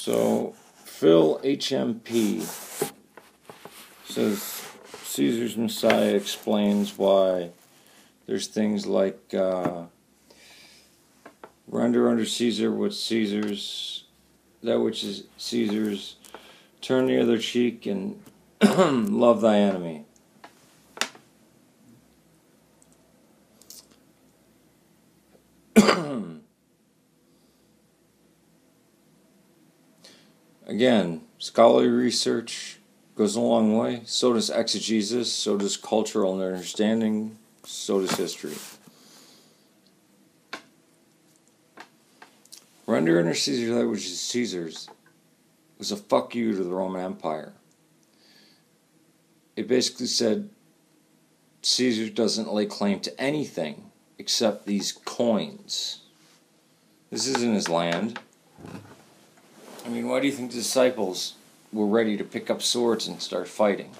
So, Phil HMP says Caesar's Messiah explains why there's things like render unto Caesar what's Caesar's, that which is Caesar's, turn the other cheek, and love thy enemy. Again, scholarly research goes a long way. So does exegesis, so does cultural understanding, so does history. Render unto Caesar that which is Caesar's was a fuck you to the Roman Empire. It basically said Caesar doesn't lay claim to anything except these coins. This isn't his land. I mean, why do you think the disciples were ready to pick up swords and start fighting?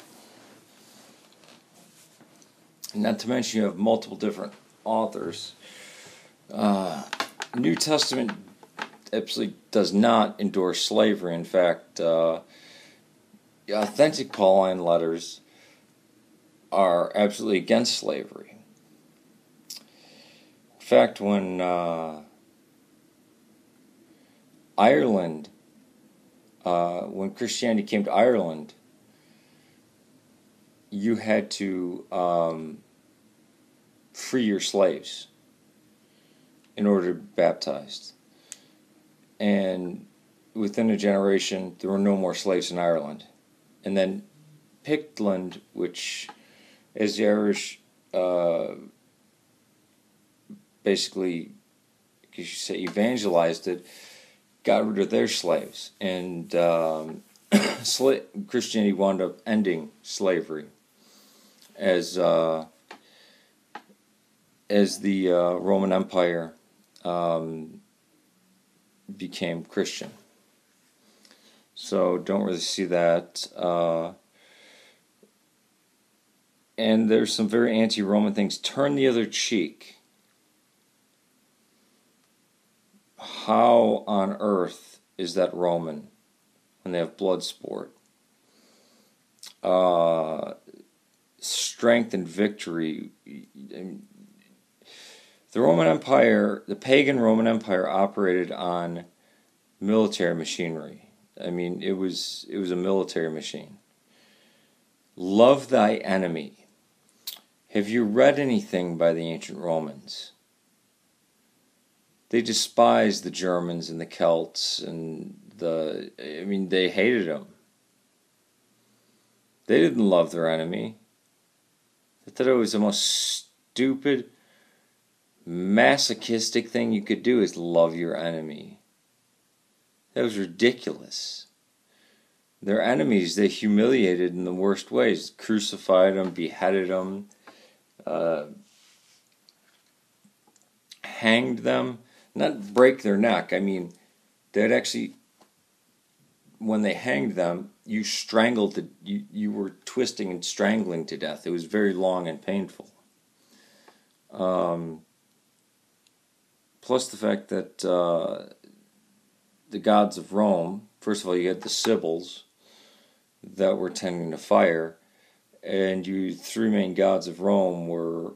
And not to mention you have multiple different authors. New Testament absolutely does not endorse slavery. In fact, authentic Pauline letters are absolutely against slavery. In fact, when Ireland, when Christianity came to Ireland, you had to free your slaves in order to be baptized. And within a generation, there were no more slaves in Ireland. And then Pictland, which, as the Irish basically, because you say evangelized it, got rid of their slaves, and Christianity wound up ending slavery as the Roman Empire became Christian. So don't really see that. And there's some very anti-Roman things. Turn the other cheek. How on earth is that Roman when they have blood sport? Strength and victory. The Roman Empire, the pagan Roman Empire, operated on military machinery. I mean, it was a military machine. Love thy enemy. Have you read anything by the ancient Romans? They despised the Germans and the Celts and they hated them. They didn't love their enemy. They thought it was the most stupid, masochistic thing you could do is love your enemy. That was ridiculous. Their enemies, they humiliated in the worst ways. Crucified them, beheaded them, hanged them. Not break their neck. I mean, they'd actually, when they hanged them, you strangled, you were twisting and strangling to death. It was very long and painful. Plus the fact that the gods of Rome, first of all, you had the Sibyls that were tending to fire, and you three main gods of Rome were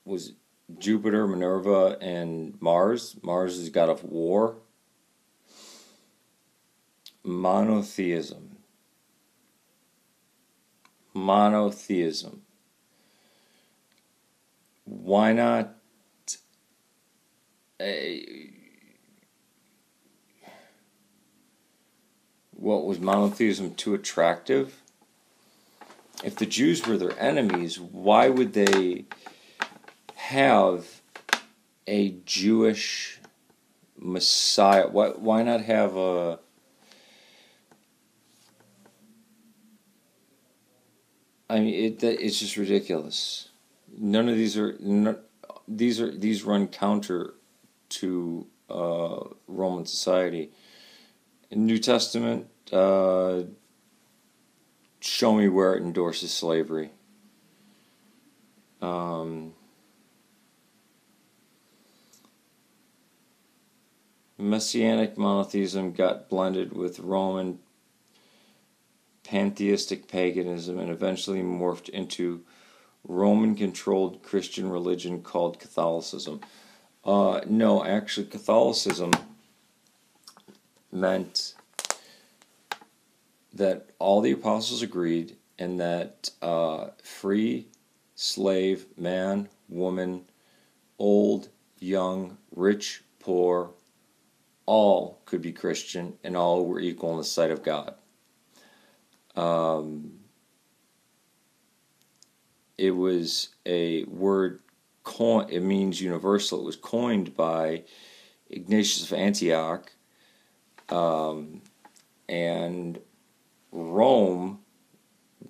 was Jupiter, Minerva, and Mars. Mars is god of war. Monotheism. Why not what was monotheism too attractive? If the Jews were their enemies, why would they have a Jewish Messiah? Why not have a... I mean, it's just ridiculous. None of these are... These run counter to Roman society. In New Testament, show me where it endorses slavery. Messianic monotheism got blended with Roman pantheistic paganism and eventually morphed into Roman-controlled Christian religion called Catholicism. No, actually, Catholicism meant that all the apostles agreed and that free, slave, man, woman, old, young, rich, poor, all could be Christian and all were equal in the sight of God. It was a word, it means universal. It was coined by Ignatius of Antioch, and Rome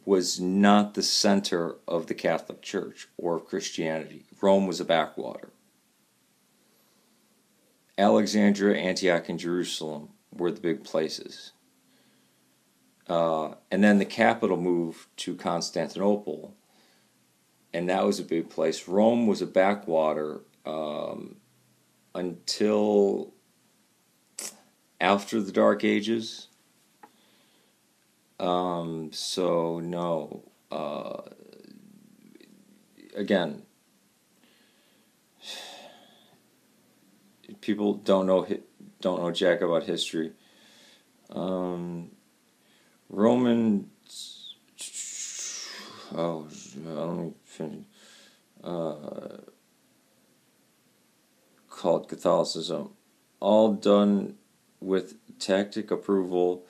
was not the center of the Catholic Church or of Christianity. Rome was a backwater. Alexandria, Antioch, and Jerusalem were the big places. And then the capital moved to Constantinople, and that was a big place. Rome was a backwater until after the Dark Ages. So no. Again, people don't know jack about history. Romans. Oh, let me finish. Called Catholicism, all done with tacit approval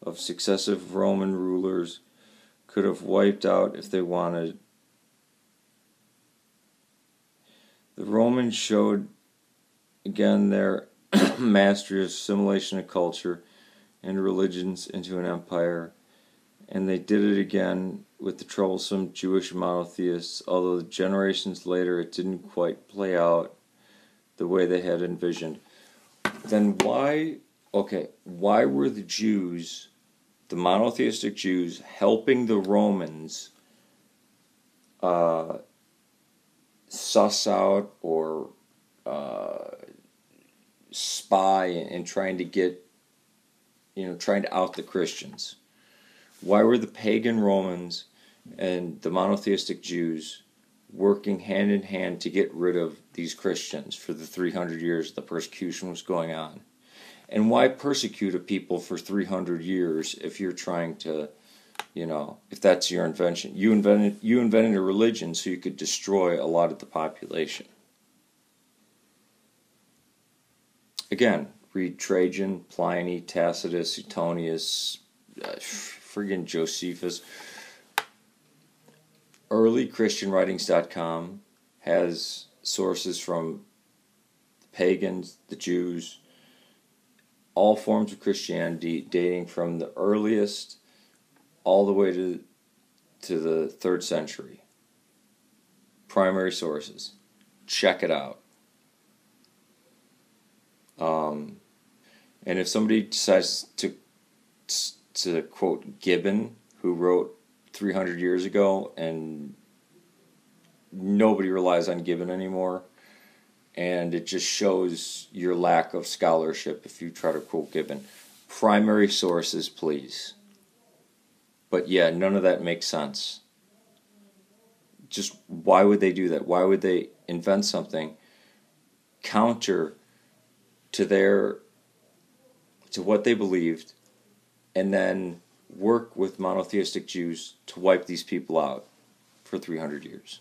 of successive Roman rulers, could have wiped out if they wanted. The Romans showed again their mastery of assimilation of culture and religions into an empire, and they did it again with the troublesome Jewish monotheists, although generations later it didn't quite play out the way they had envisioned. Then why were the Jews, the monotheistic Jews, helping the Romans suss out or spy and trying to out the Christians? Why were the pagan Romans and the monotheistic Jews working hand in hand to get rid of these Christians for the 300 years the persecution was going on? And why persecute a people for 300 years if you're trying to, if that's your invention? You invented a religion so you could destroy a lot of the population. Again, read Trajan, Pliny, Tacitus, Suetonius, friggin' Josephus. EarlyChristianWritings.com has sources from the pagans, the Jews, all forms of Christianity dating from the earliest all the way to the 3rd century. Primary sources. Check it out. And if somebody decides to quote Gibbon, who wrote 300 years ago, and nobody relies on Gibbon anymore, and it just shows your lack of scholarship if you try to quote Gibbon. Primary sources, please. But yeah, none of that makes sense. Just why would they do that? Why would they invent something counter to what they believed, and then work with monotheistic Jews to wipe these people out for 300 years?